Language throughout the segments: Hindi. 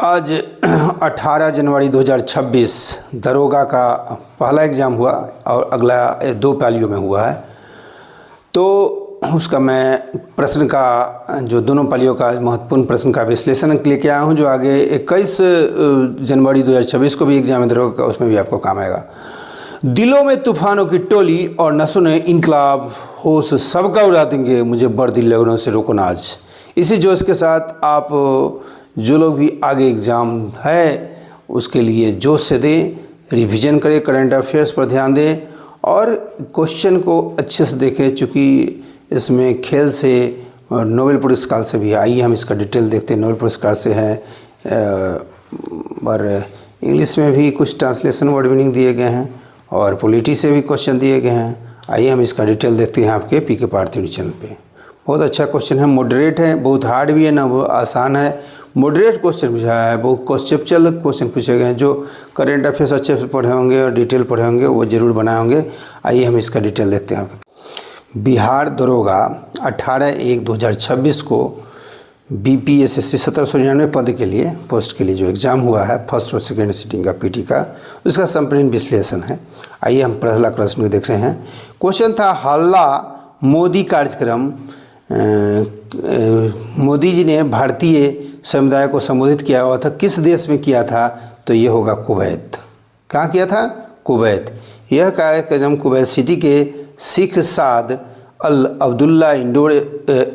आज 18 जनवरी 2026 दरोगा का पहला एग्ज़ाम हुआ और अगला 2 पालियों में हुआ है। तो उसका मैं प्रश्न का जो दोनों पालियों का महत्वपूर्ण प्रश्न का विश्लेषण लेके आया हूँ, जो आगे 21 जनवरी 2026 को भी एग्ज़ाम है दरोगा का, उसमें भी आपको काम आएगा। दिलों में तूफानों की टोली और नसों ने इनकलाब, होश सबका उड़ा देंगे, मुझे बड़ दिल लगनों से रोको नाज। इसी जोश के साथ आप जो लोग भी आगे एग्ज़ाम है उसके लिए जोश से दें, रिवीजन करें, करंट अफेयर्स पर ध्यान दें और क्वेश्चन को अच्छे से देखें, चूँकि इसमें खेल से और नोबेल पुरस्कार से भी। आइए हम इसका डिटेल देखते हैं। नोबेल पुरस्कार से है और इंग्लिश में भी कुछ ट्रांसलेशन वर्ड मीनिंग दिए गए हैं और पॉलिटी से भी क्वेश्चन दिए गए हैं। आइए हम इसका डिटेल देखते हैं आपके पीके पार्थ न्यूज़ चैनल पे। बहुत अच्छा क्वेश्चन है, मॉडरेट है, बहुत हार्ड भी है ना, वो आसान है। मॉडरेट क्वेश्चन पूछा है, बहुत कॉन्सेप्चुअल क्वेश्चन पूछे गए हैं। जो करंट अफेयर्स अच्छे से पढ़े होंगे और डिटेल पढ़े होंगे वो जरूर बनाए होंगे। आइए हम इसका डिटेल देखते हैं आपके। बिहार दरोगा 18/1/2026 को BPSC 1799 पद के लिए पोस्ट के लिए जो एग्ज़ाम हुआ है, फर्स्ट और सेकेंड सीटिंग का PT का, उसका संपूर्ण विश्लेषण है। आइए हम पहला प्रश्न को देख रहे हैं। क्वेश्चन था, हल्ला मोदी कार्यक्रम मोदी जी ने भारतीय समुदाय को संबोधित किया हुआ था, किस देश में किया था? तो ये होगा कुवैत। कहाँ किया था? कुवैत। यह कार्यक्रम कुवैत सिटी के Sheikh Saad Al Abdullah indoor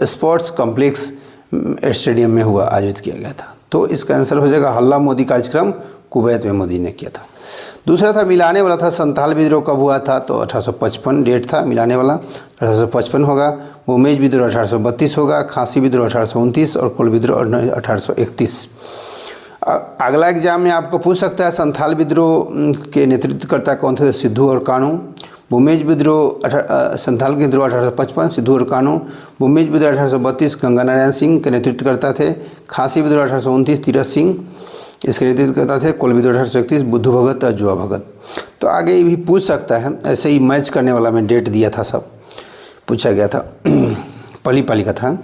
sports complex stadium में हुआ, आयोजित किया गया था। तो इसका आंसर हो जाएगा हल्ला मोदी कार्यक्रम कुवैत में मोदी ने किया था। दूसरा था, मिलाने वाला था, संथाल विद्रोह कब हुआ था? तो 1855 डेट था मिलाने वाला, 1855 होगा। भूमेज विद्रोह 1832 होगा, खांसी विद्रोह 1829 और कोल विद्रोह 1831। अगला एग्जाम में आपको पूछ सकता है, संथाल विद्रोह के नेतृत्वकर्ता कौन थे? सिद्धू और कानू। भूमेज विद्रोह संथाल विद्रोह 1855, सिद्धू और कानू। भूमेज विद्रोह 1832 गंगा नारायण सिंह के नेतृत्वकर्ता थे। खांसी विद्रोह 1829 तीरथ सिंह इसके नेतृत्वकर्ता थे। कोल विद्रोह 1831 बुद्धू भगत और जुआ भगत। तो आगे ये भी पूछ सकता है, ऐसे ही मैच करने वाला मैं डेट दिया था, सब पूछा गया था। पहली पाली का था।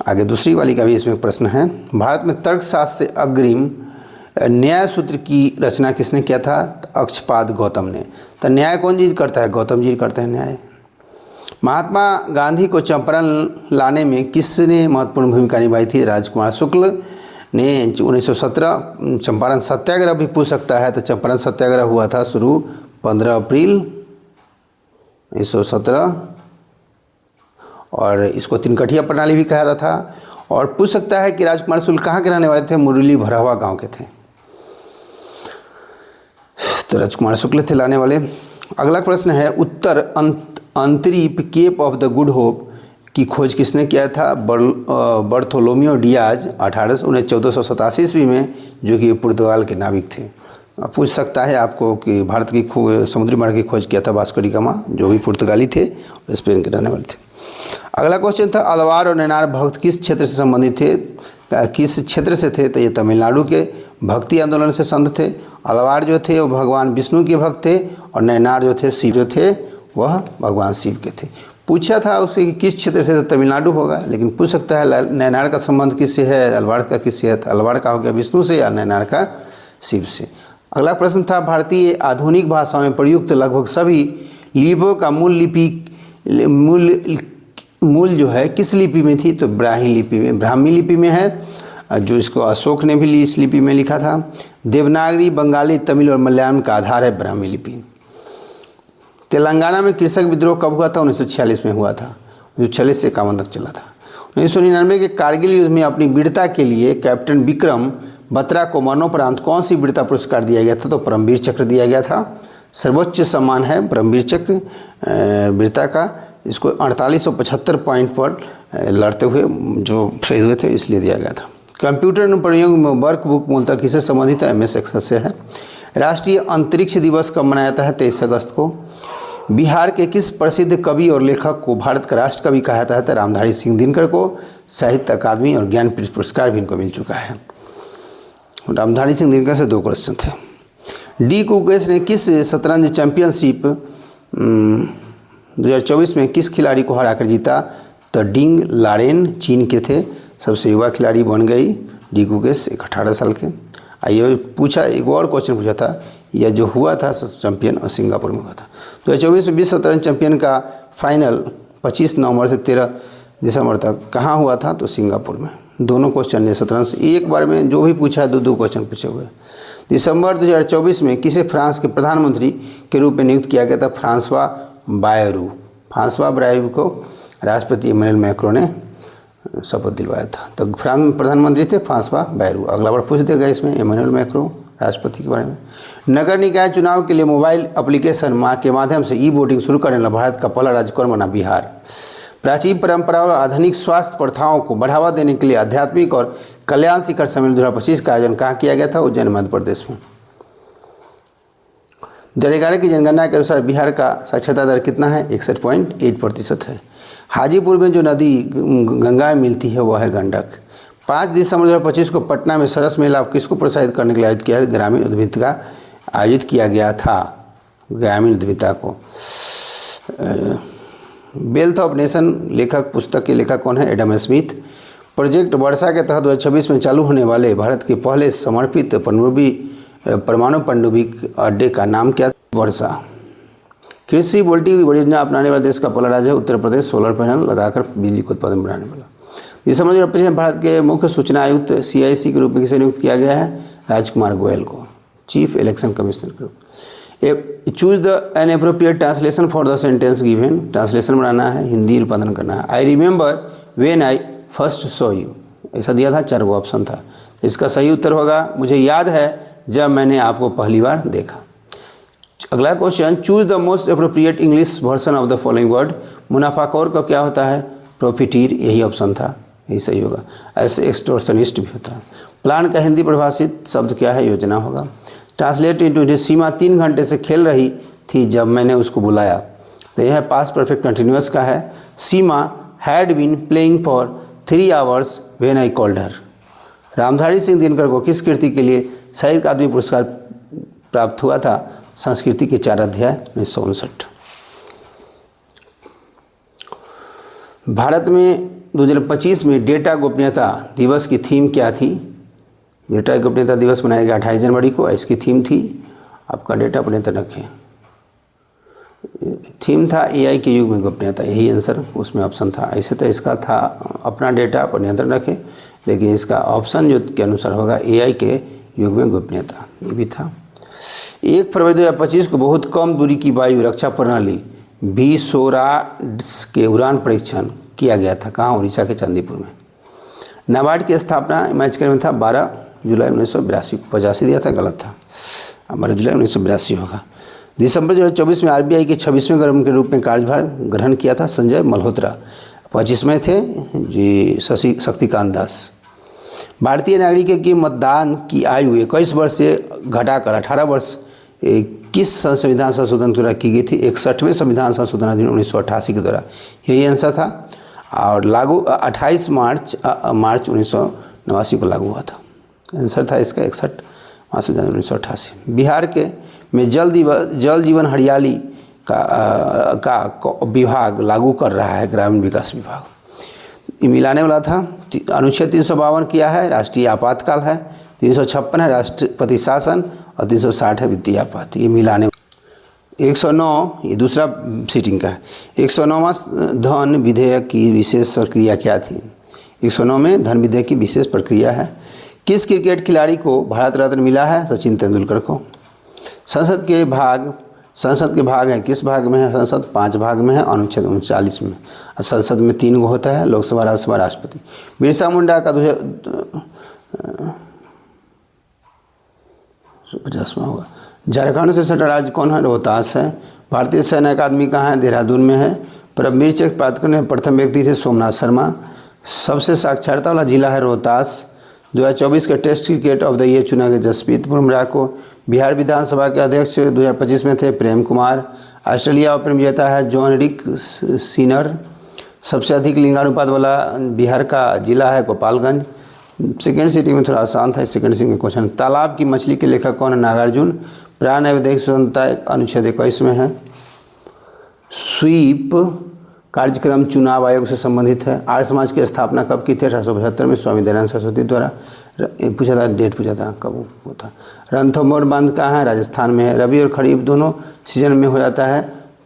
आगे दूसरी वाली का भी इसमें प्रश्न है। भारत में तर्कशास्त्र से अग्रिम न्याय सूत्र की रचना किसने किया था? अक्षपाद गौतम ने। तो न्याय कौन जी करता है? गौतम जी करते हैं न्याय। महात्मा गांधी को चंपारण लाने में किसने महत्वपूर्ण भूमिका निभाई थी? राजकुमार शुक्ल ने। 1917 चंपारण सत्याग्रह भी पूछ सकता है। तो चंपारण सत्याग्रह हुआ था शुरू 15 अप्रैल 1917 और इसको तिनकठिया प्रणाली भी कहा जाता था। और पूछ सकता है कि राजकुमार शुक्ल कहाँ के रहने वाले थे? मुरली भरहवा गांव के थे। तो राजकुमार शुक्ल थे लाने वाले। अगला प्रश्न है, उत्तर अंतरीप Cape of the Good Hope की खोज किसने किया था? बर्थोलोमियो डियाज 1487 ईस्वी में, जो कि पुर्तगाल के नाविक थे। पूछ सकता है आपको कि भारत की समुद्री मार्ग की खोज किया था वास्को डी गामा, जो भी पुर्तगाली थे और स्पेन के रहने वाले थे। अगला क्वेश्चन था, अलवार और नैनार भक्त किस क्षेत्र से संबंधित थे? किस क्षेत्र से थे? तो ये तमिलनाडु के भक्ति आंदोलन से संत थे। अलवार जो थे वो भगवान विष्णु के भक्त थे और नैनार जो थे शिव जो थे वह भगवान शिव के थे। पूछा था उससे कि किस क्षेत्र से? तो तमिलनाडु होगा। लेकिन पूछ सकता है नैनार का संबंध किससे है, अलवार का किससे है? तो अलवार का हो गया विष्णु से या नैनार का शिव से। अगला प्रश्न था, भारतीय आधुनिक भाषाओं में प्रयुक्त लगभग सभी लिपियों का मूल जो है किस लिपि में थी? तो ब्राह्मी लिपि में, ब्राह्मी लिपि में है, जो इसको अशोक ने भी इस लिपि में लिखा था। देवनागरी, बंगाली, तमिल और मलयालम का आधार है ब्राह्मी लिपि। तेलंगाना में कृषक विद्रोह कब हुआ था? 1946 में हुआ था। 1946 से 51 तक चला था। 1999 के कारगिल युद्ध में अपनी वीरता के लिए कैप्टन विक्रम बत्रा को मरणोपरांत कौन सी वीरता पुरस्कार दिया गया था? तो परमवीर चक्र दिया गया था। सर्वोच्च सम्मान है परमवीर चक्र वीरता का। इसको 4875 पॉइंट पर लड़ते हुए जो शहीद हुए थे इसलिए दिया गया था। कंप्यूटर अनुप्रयोग में वर्कबुक मूलतः किससे संबंधित है? MS एक्सेल से है। राष्ट्रीय अंतरिक्ष दिवस कब मनाया जाता है? 23 अगस्त को। बिहार के किस प्रसिद्ध कवि और लेखक को भारत का राष्ट्र कवि कहा जाता है? तो रामधारी सिंह दिनकर को। साहित्य अकादमी और ज्ञानपीठ पुरस्कार भी इनको मिल चुका है। रामधारी सिंह दिनकर से 2 क्वेश्चन थे। डी कुकेश ने किस शतरंज चैंपियनशिप 2024 में किस खिलाड़ी को हराकर जीता? तो डिंग लारेन चीन के थे, सबसे युवा खिलाड़ी बन गई डी कुकेश, 18 साल के। ये पूछा, एक और क्वेश्चन पूछा था, यह जो हुआ था चैंपियन सिंगापुर में हुआ था। 2024 में विश्व शतरंज चैंपियन का फाइनल 25 नवंबर से 13 दिसंबर तक कहाँ हुआ था? तो सिंगापुर में। दोनों क्वेश्चन ये शतरंज एक बार में जो भी पूछा है, दो क्वेश्चन पूछे हुए। दिसंबर 2024 में किसे फ्रांस के प्रधानमंत्री के रूप में नियुक्त किया गया था? Francois Bayrou. फ्रांसवा बायरू को राष्ट्रपति इमैनुअल मैक्रों ने शपथ दिलवाया था। तो फ्रांस में प्रधानमंत्री थे फ्रांसवा बायरू। अगला बार पूछ देगा इसमें इमैनुअल मैक्रों राष्ट्रपति के बारे में। नगर निकाय चुनाव के लिए मोबाइल एप्लीकेशन के माध्यम से ई वोटिंग शुरू करने वाला भारत का पहला राज्य कौन बना? बिहार। प्राचीन परंपरा और आधुनिक स्वास्थ्य प्रथाओं को बढ़ावा देने के लिए आध्यात्मिक और कल्याण शिखर सम्मेलन 2025 का आयोजन कहाँ किया गया था? उज्जैन मध्य प्रदेश में। 2011 की जनगणना के अनुसार बिहार का साक्षरता दर कितना है? 61.8% है। हाजीपुर में जो नदी गंगा में मिलती है वह है गंडक। 5 दिसंबर 2025 को पटना में सरस मेला किसको प्रोत्साहित करने के लिए आयोजित किया? ग्रामीण उद्यमिता आयोजित किया गया था। ग्रामीण उद्यमिता को। वेल्थ ऑफ नेशन लेखक पुस्तक के लेखक कौन है? Adam Smith. प्रोजेक्ट वर्षा के तहत 2026 में चालू होने वाले भारत के पहले समर्पित परमाणु पनडुब्बी अड्डे का नाम क्या? वर्षा। कृषि वोल्टिक परियोजना अपनाने वाला देश का पहला राज्य है उत्तर प्रदेश। सोलर पैनल लगाकर बिजली का उत्पादन बढ़ाने वाला। दिसंबर 2025 में भारत के मुख्य सूचना आयुक्त CIC के रूप में किसे नियुक्त किया गया है? राजकुमार गोयल को, चीफ इलेक्शन कमिश्नर के रूप में। Choose the an appropriate translation for the sentence given. Translation बनाना है, हिंदी उत्पादन करना है। I remember when I first saw you, ऐसा दिया था, 4 ऑप्शन था। इसका सही उत्तर होगा मुझे याद है जब मैंने आपको पहली बार देखा। अगला question, choose the most appropriate English version of the following word. मुनाफाखोर का क्या होता है? प्रॉफिटीर, यही ऑप्शन था, यही सही होगा। ऐसे एक्सटोर्शनिस्ट भी होता है। प्लान का हिंदी परिभाषित शब्द क्या है? योजना होगा। ट्रांसलेट इनटू, सीमा 3 घंटे से खेल रही थी जब मैंने उसको बुलाया, तो यह पास्ट परफेक्ट कंटिन्यूअस का है। Seema had been playing for 3 hours when I called her. Ramdhari Singh Dinkar को किस कृति के लिए साहित्य अकादमी पुरस्कार प्राप्त हुआ था? संस्कृति के 4 अध्याय 1959। भारत में 2025 में डेटा गोपनीयता दिवस की थीम क्या थी? डेटा गोपनीयता दिवस मनाया गया 28 जनवरी को। इसकी थीम थी, आपका डेटा पर नियंत्रण रखें। थीम था AI के युग में गोपनीयता, यही आंसर उसमें ऑप्शन था। ऐसे तो इसका था अपना डेटा पर नियंत्रण रखें, लेकिन इसका ऑप्शन जो के अनुसार होगा AI के युग में गोपनीयता, ये भी था। 1 फरवरी 2025 को बहुत कम दूरी की वायु रक्षा प्रणाली VSORAS के उड़ान परीक्षण किया गया था। कहाँ? उड़ीसा के चांदीपुर में। नाबार्ड की स्थापना मैचकर में था 12 जुलाई 1982 को। 85 दिया था, गलत था, 12 जुलाई 1982 होगा। दिसंबर 2024 में RBI के 26वें गवर्नर के रूप में कार्यभार ग्रहण किया था संजय मल्होत्रा। 25वें थे जी शक्तिकांत दास। भारतीय नागरिक की मतदान की आयु 21 वर्ष से घटाकर 18 वर्ष किस संविधान संशोधन द्वारा की गई थी? 61वें संविधान संशोधन अधिनियम 1988 के द्वारा, यही आंसर था। और लागू 28 मार्च 1989 को लागू हुआ था। आंसर था इसका 61वां संविधान 1988। बिहार के में जल जीवन हरियाली का विभाग लागू कर रहा है ग्रामीण विकास विभाग। ये मिलाने वाला था। अनुच्छेद 352 किया है? राष्ट्रीय आपातकाल है। 356 है राष्ट्रपति शासन और 360 है वित्तीय आपात। ये मिलाने 109 ये दूसरा सीटिंग का है। 109वां धन विधेयक की विशेष प्रक्रिया क्या थी? 109 में धन विधेयक की विशेष प्रक्रिया है। किस क्रिकेट खिलाड़ी को भारत रत्न मिला है? सचिन तेंदुलकर को। संसद के भाग हैं, किस भाग में है संसद? 5 भाग में है, अनुच्छेद 39 में। संसद में 3 होता है, लोकसभा, राज्यसभा, राष्ट्रपति। बिरसा मुंडा का 2050वां होगा। झारखंड से सटा राज्य कौन है? रोहतास है। भारतीय सैन्य अकादमी कहाँ है? देहरादून में है। परमवीर चक्र प्राप्त करने प्रथम व्यक्ति थे सोमनाथ शर्मा। सबसे साक्षरता वाला जिला है रोहतास। 2024 के test cricket of the year चुना गया जसप्रीत बुमराह को। बिहार विधानसभा के अध्यक्ष 2025 में थे प्रेम कुमार। ऑस्ट्रेलिया ओपन विजेता है जॉन रिक सीनर। सबसे अधिक लिंगानुपात वाला बिहार का जिला है गोपालगंज। सेकेंड सिटी में थोड़ा आसान था, सेकेंड सिटी में क्वेश्चन। तालाब की मछली के लेखक कौन है? नागार्जुन। प्राण एवं दैहिक स्वतंत्रता अनुच्छेद 21 में है। स्वीप कार्यक्रम चुनाव आयोग से संबंधित है। आर्य समाज की स्थापना कब की थी? 1875 में स्वामी दयानंद सरस्वती द्वारा। पूछा था, डेट पूछा था कब वो था। रणथंभौर बांध कहाँ है? राजस्थान में है। रबी और खरीफ दोनों सीजन में हो जाता है,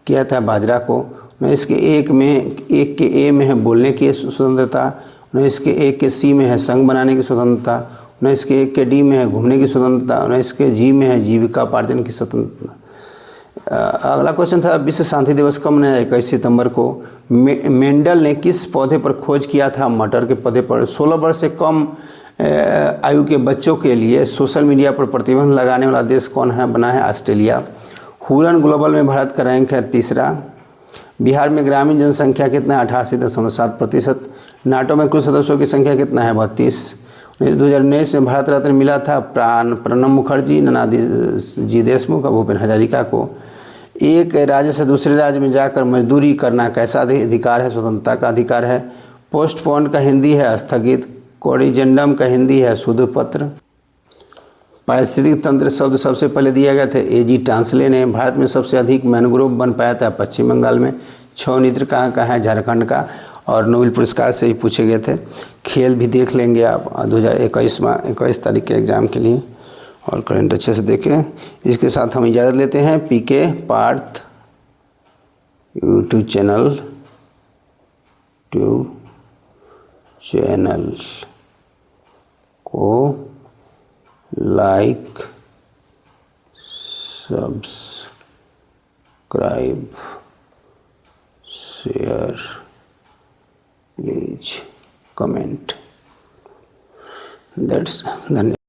किया जाता है बाजरा को। इसके एक के ए में है बोलने की स्वतंत्रता, इसके एक के सी में है संघ बनाने की स्वतंत्रता, इसके एक के डी में है घूमने की स्वतंत्रता, इसके जी में है जीविकापार्जन की स्वतंत्रता। अगला क्वेश्चन था, विश्व शांति दिवस कब मनाया? 21 सितंबर को। मेंडल ने किस पौधे पर खोज किया था? मटर के पौधे पर। 16 वर्ष से कम आयु के बच्चों के लिए सोशल मीडिया पर प्रतिबंध लगाने वाला देश कौन है? बना है ऑस्ट्रेलिया। हुरन ग्लोबल में भारत का रैंक है 3रा। बिहार में ग्रामीण जनसंख्या कितना है? 88.7%। नाटो में कुल सदस्यों की संख्या कितना है? 32। 2019 में भारत रत्न मिला था प्रणब मुखर्जी, नानाजी देशमुख और भूपेन हजारिका को। एक राज्य से दूसरे राज्य में जाकर मजदूरी करना कैसा अधिकार है? स्वतंत्रता का अधिकार है। पोस्टपोन का हिंदी है स्थगित। कोरिजेंडम का हिंदी है शुद्धपत्र। पारिस्थितिक तंत्र शब्द सबसे पहले दिया गया था एजी टांसले ने। भारत में सबसे अधिक मैनग्रोव वन पाया था पश्चिम बंगाल में। छौनित्र कहाँ का है? झारखंड का। और नोबेल पुरस्कार से ही पूछे गए थे। खेल भी देख लेंगे आप 2021 तारीख के एग्ज़ाम के लिए, और करंट अच्छे से देखें। इसके साथ हम इजाज़त लेते हैं। पीके पार्थ यूट्यूब चैनल को like, subscribe, share, please comment. That's धन्यवाद।